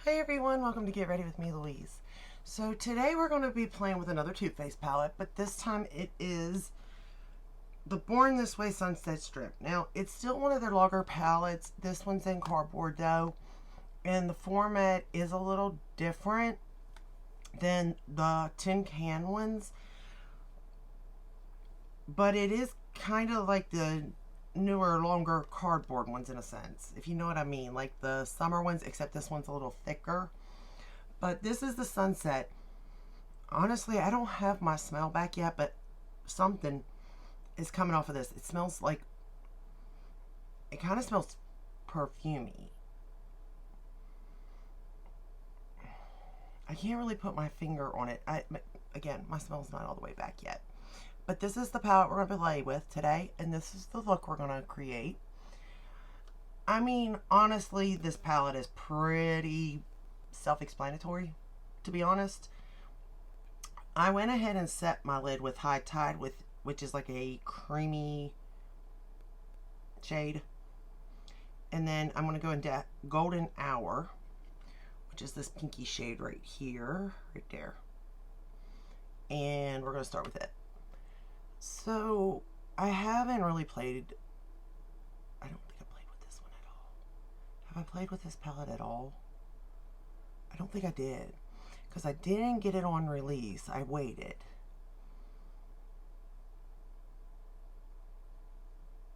Hey everyone, welcome to Get Ready with me, Louise. So today we're going to be playing with another Too Faced palette, but this time it is the Born This Way Sunset Strip. Now, it's still one of their longer palettes. This one's in cardboard though, and the format is a little different than the tin can ones, but it is kind of like the newer, longer cardboard ones in a sense, if you know what I mean, like the summer ones, except this one's a little thicker. But this is the sunset. Honestly, I don't have my smell back yet, but something is coming off of this. It smells like, it kind of smells perfumey. I can't really put my finger on it. Again, my smell's not all the way back yet. But this is the palette we're going to play with today, and this is the look we're going to create. I mean, honestly, this palette is pretty self-explanatory, to be honest. I went ahead and set my lid with High Tide, which is like a creamy shade. And then I'm going to go into Golden Hour, which is this pinky shade right here, right there. And we're going to start with it. So, I haven't really played, I don't think I played with this one at all. Have I played with this palette at all? I don't think I did, because I didn't get it on release. I waited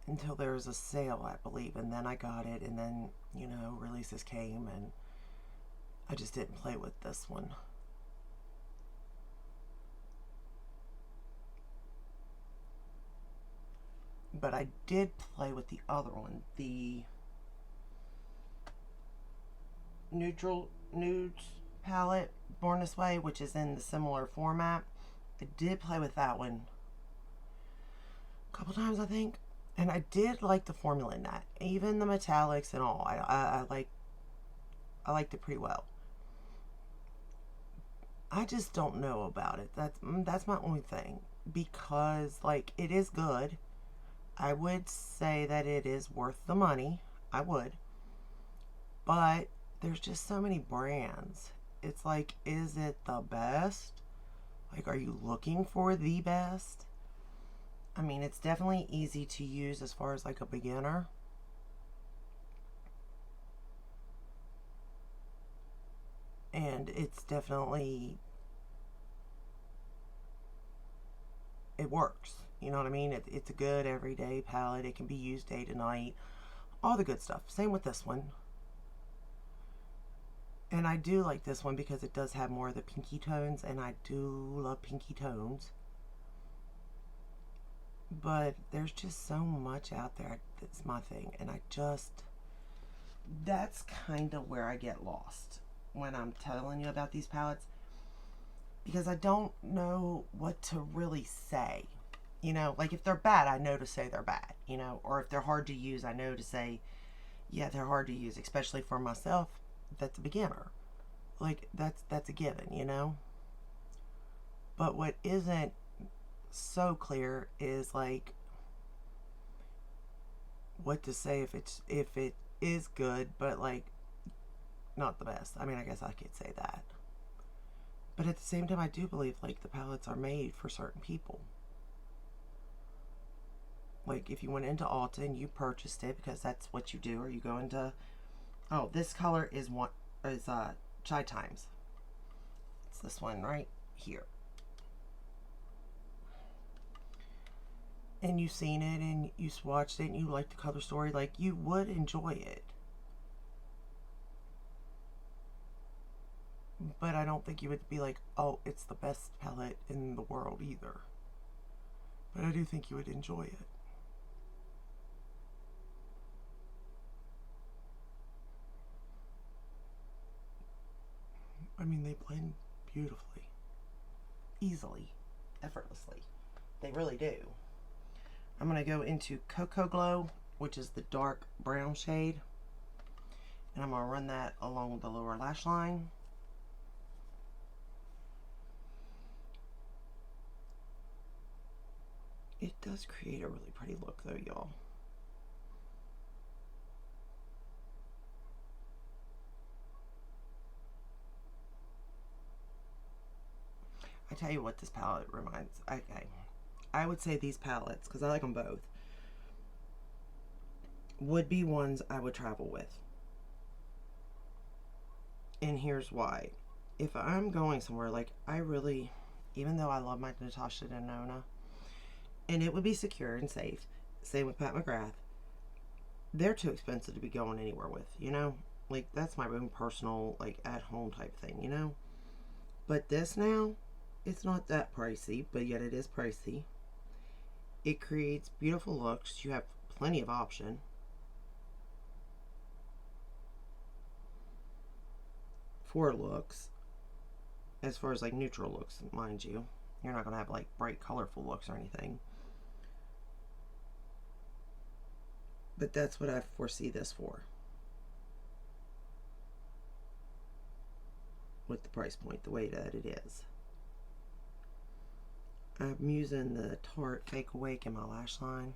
until there was a sale, I believe, and then I got it, and then, you know, releases came, and I just didn't play with this one. But I did play with the other one, the Neutral Nudes palette, Born This Way, which is in the similar format. I did play with that one a couple times, I think. And I did like the formula in that. Even the metallics and all. I liked it pretty well. I just don't know about it. That's my only thing. Because, like, it is good. I would say that it is worth the money. I would. But there's just so many brands. It's like, is it the best? Like, are you looking for the best? I mean, it's definitely easy to use as far as like a beginner. And it's definitely, it works. You know what I mean? It's a good everyday palette. It can be used day to night. All the good stuff. Same with this one. And I do like this one because it does have more of the pinky tones, and I do love pinky tones. But there's just so much out there that's my thing, and that's kind of where I get lost when I'm telling you about these palettes, because I don't know what to really say. You know, like if they're bad, I know to say they're bad, you know, or if they're hard to use, I know to say, yeah, they're hard to use, especially for myself that's a beginner. Like that's a given, you know. But what isn't so clear is like what to say if it is good, but like not the best. I mean, I guess I could say that. But at the same time, I do believe like the palettes are made for certain people. Like if you went into Ulta and you purchased it because that's what you do, or you go into, oh, this color is Chai Times. It's this one right here. And you've seen it and you swatched it and you like the color story, like you would enjoy it. But I don't think you would be like, oh, it's the best palette in the world either. But I do think you would enjoy it. I mean, they blend beautifully, easily, effortlessly. They really do. I'm going to go into Cocoa Glow, which is the dark brown shade. And I'm going to run that along the lower lash line. It does create a really pretty look though, y'all. I tell you what this palette reminds. Okay, I would say these palettes, because I like them both, would be ones I would travel with. And here's why. If I'm going somewhere, like I really, even though I love my Natasha Denona, and it would be secure and safe, same with Pat McGrath, they're too expensive to be going anywhere with, you know? Like, that's my own personal, like, at-home type thing, you know? But this now, it's not that pricey, but yet it is pricey. It creates beautiful looks. You have plenty of option. For looks, as far as, like, neutral looks, mind you. You're not going to have, like, bright, colorful looks or anything. But that's what I foresee this for. With the price point, the way that it is. I'm using the Tarte Fake Awake in my lash line.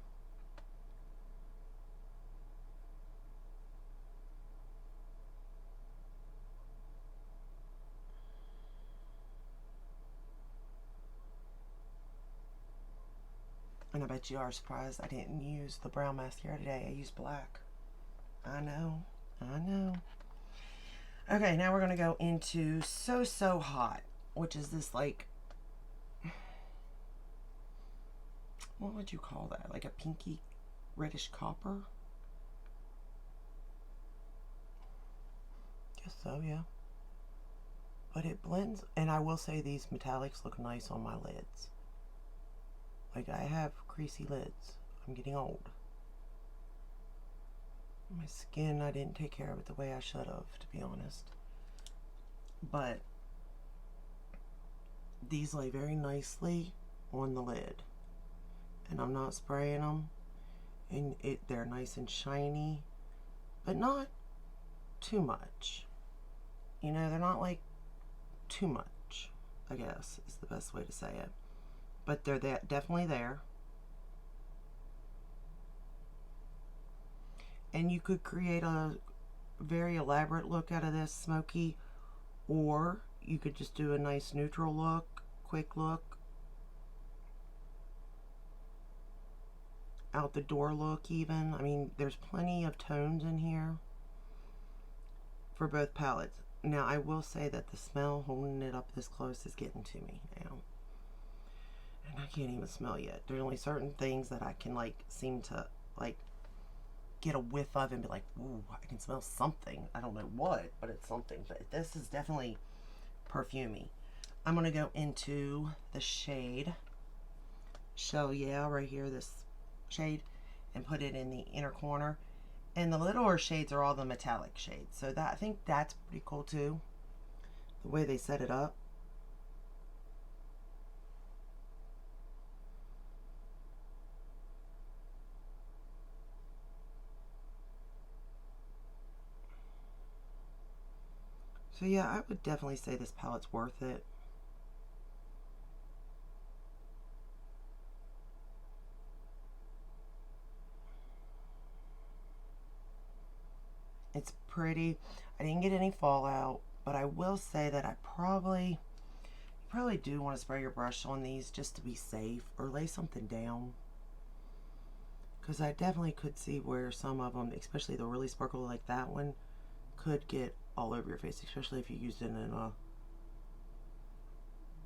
And I bet you are surprised I didn't use the brown mascara today. I used black. I know. I know. Okay, now we're going to go into So Hot, which is this, like, what would you call that? Like a pinky reddish copper? Guess so, yeah. But it blends, and I will say these metallics look nice on my lids. Like, I have creasy lids. I'm getting old. My skin, I didn't take care of it the way I should have, to be honest. But these lay very nicely on the lid. And I'm not spraying them. And they're nice and shiny. But not too much. You know, they're not like too much, I guess, is the best way to say it. But they're definitely there. And you could create a very elaborate look out of this, smoky, or you could just do a nice neutral look, quick look, out the door look even. I mean, there's plenty of tones in here for both palettes. Now, I will say that the smell holding it up this close is getting to me now. And I can't even smell yet. There's only certain things that I can, like, seem to, like, get a whiff of and be like, ooh, I can smell something. I don't know what, but it's something. But this is definitely perfumey. I'm going to go into the shade Show Yeah right here, this shade, and put it in the inner corner. And the littler shades are all the metallic shades. So that, I think that's pretty cool too, the way they set it up. So yeah, I would definitely say this palette's worth it. It's pretty. I didn't get any fallout, but I will say that I probably do want to spray your brush on these just to be safe, or lay something down. Because I definitely could see where some of them, especially the really sparkly like that one, could get all over your face, especially if you used it in a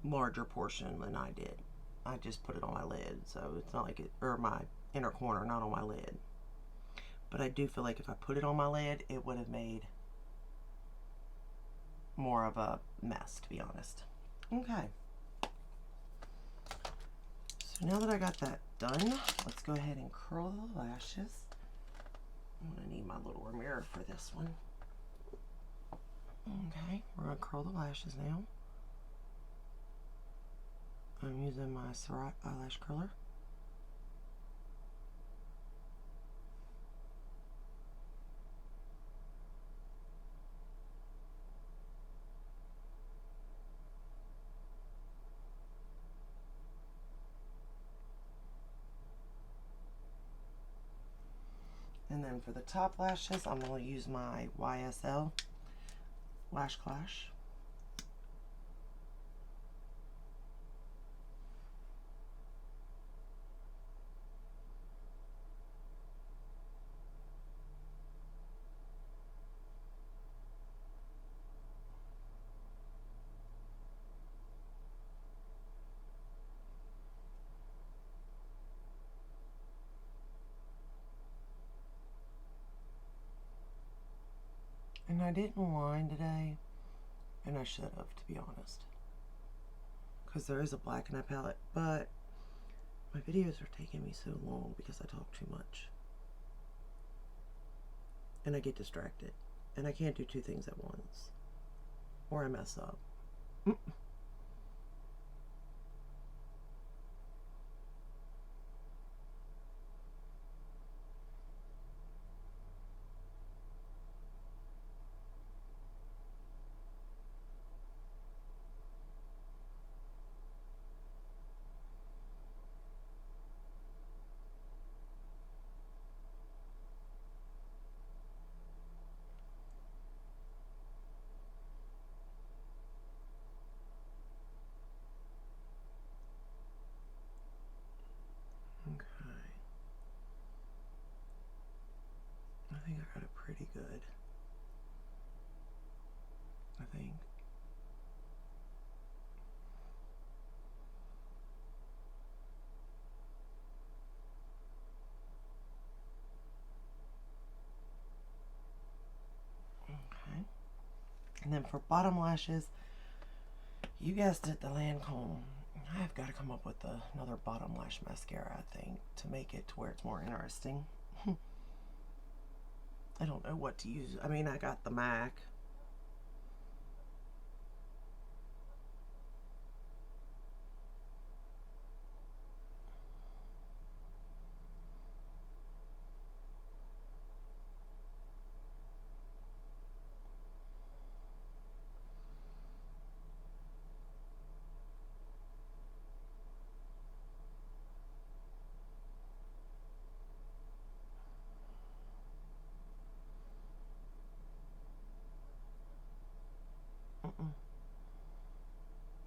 larger portion than I did. I just put it on my lid, so it's not like it, or my inner corner, not on my lid. But I do feel like if I put it on my lid, it would have made more of a mess, to be honest. Okay. So now that I got that done, let's go ahead and curl the lashes. I'm going to need my little mirror for this one. Okay, we're going to curl the lashes now. I'm using my Surratt eyelash curler. And then for the top lashes, I'm going to use my YSL Lash Clash. And I didn't line today, and I should have, to be honest. Because there is a black in that palette, but my videos are taking me so long because I talk too much. And I get distracted. And I can't do two things at once. Or I mess up. Okay. I think I got it pretty good. I think. Okay. And then for bottom lashes, you guessed it, the Lancome. I've got to come up with another bottom lash mascara, I think, to make it to where it's more interesting. I don't know what to use. I mean, I got the MAC.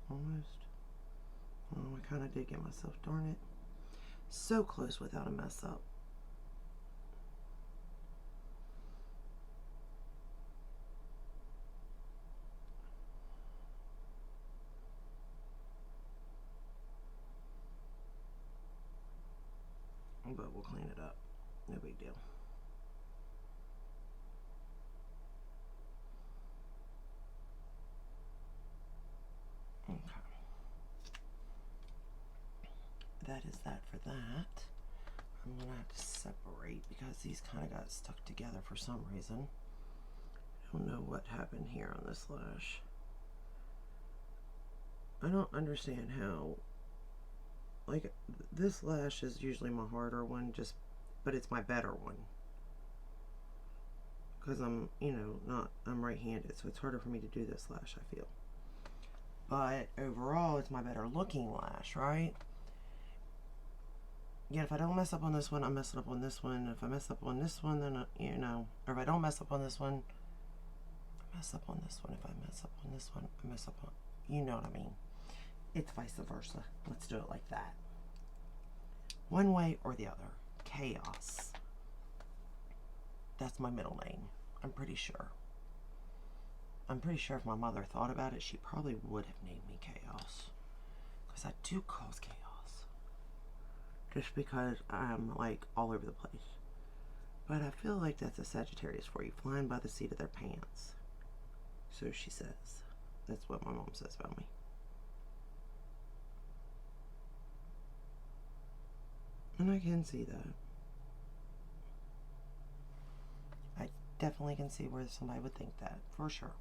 Almost. Oh, I kind of did get myself, darn it. So close without a mess up. But we'll clean it up. No big deal. Okay. That is that for that. I'm going to have to separate because these kind of got stuck together for some reason. I don't know what happened here on this lash. I don't understand how, like, this lash is usually my harder one, but it's my better one. Because I'm, I'm right-handed, so it's harder for me to do this lash, I feel. But overall, it's my better looking lash, right? Yeah, if I don't mess up on this one, I'm messing up on this one. If I mess up on this one, then, or if I don't mess up on this one, I mess up on this one. If I mess up on this one, I mess up on, you know what I mean. It's vice versa. Let's do it like that. One way or the other. Chaos. That's my middle name. I'm pretty sure. I'm pretty sure if my mother thought about it, she probably would have named me Chaos. Because I do cause chaos. Just because I'm, like, all over the place. But I feel like that's a Sagittarius for you, flying by the seat of their pants. So she says. That's what my mom says about me. And I can see that. I definitely can see where somebody would think that, for sure.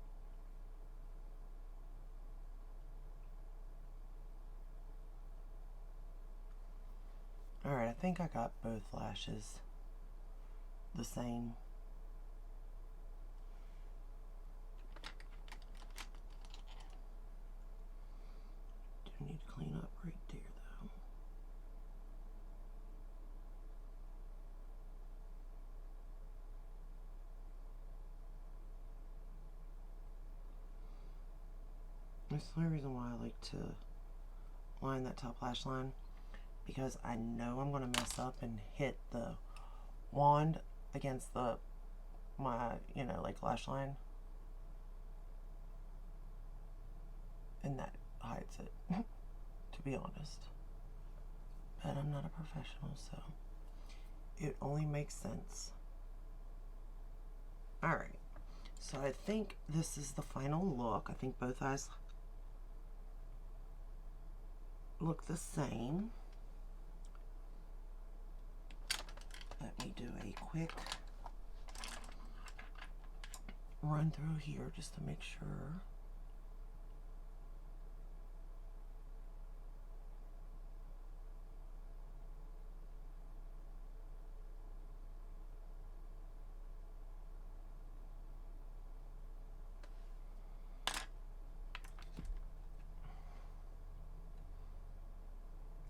Alright, I think I got both lashes the same. Do need to clean up right there, though. That's the only reason why I like to line that top lash line, because I know I'm going to mess up and hit the wand against my like lash line, and that hides it, to be honest. But I'm not a professional, so it only makes sense. Alright, So I think this is the final look. I think both eyes look the same. Let me do a quick run through here just to make sure.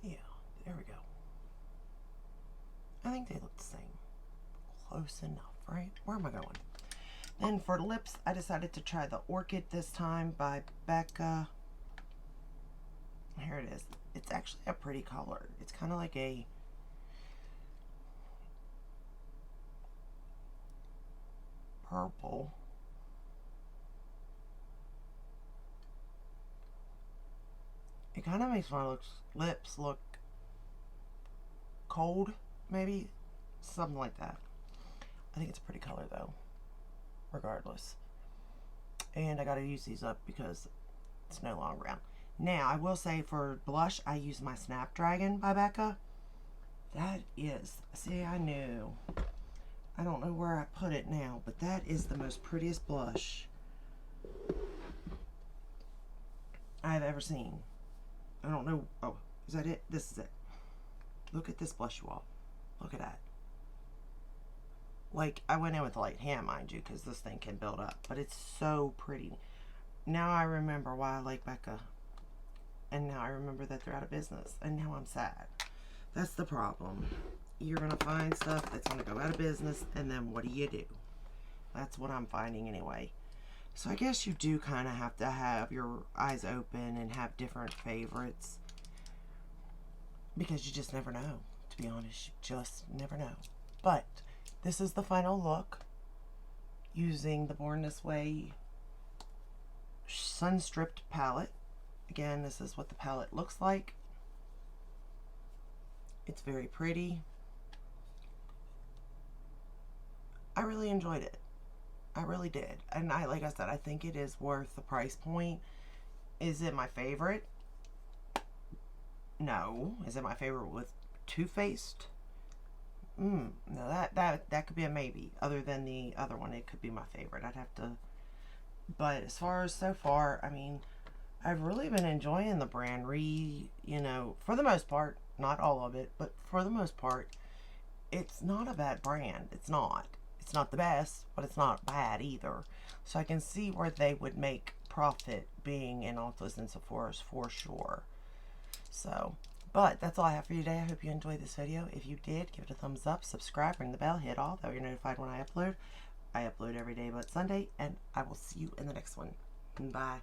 Yeah, there we go. I think they look the same. Close enough, right? Where am I going? Then for lips, I decided to try the Orchid this time by Becca. Here it is. It's actually a pretty color. It's kind of like a purple. It kind of makes my lips look cold, maybe. Something like that. I think it's a pretty color though, regardless. And I gotta use these up because it's no longer around. Now, I will say for blush, I use my Snapdragon by Becca. That is, see, I knew. I don't know where I put it now, but that is the most prettiest blush I've ever seen. I don't know. Oh, is that it? This is it. Look at this blush, you all. Look at that. Like, I went in with a light hand, mind you, because this thing can build up. But it's so pretty. Now I remember why I like Becca. And now I remember that they're out of business. And now I'm sad. That's the problem. You're going to find stuff that's going to go out of business. And then what do? That's what I'm finding anyway. So I guess you do kind of have to have your eyes open and have different favorites. Because you just never know. To be honest, you just never know. But this is the final look using the Born This Way Sun Stripped palette. Again, this is what the palette looks like. It's very pretty. I really enjoyed it. I really did. And like I said, I think it is worth the price point. Is it my favorite? No. Is it my favorite with Too Faced? No, that could be a maybe. Other than the other one, it could be my favorite. I'd have to. But as far as so far, I mean, I've really been enjoying the brand. For the most part, not all of it, but for the most part, it's not a bad brand. It's not. It's not the best, but it's not bad either. So I can see where they would make profit being in Ulta's and Sephora's for sure. So, but that's all I have for you today. I hope you enjoyed this video. If you did, give it a thumbs up, subscribe, ring the bell, hit all, that way you're notified when I upload. I upload every day but Sunday, and I will see you in the next one. Bye.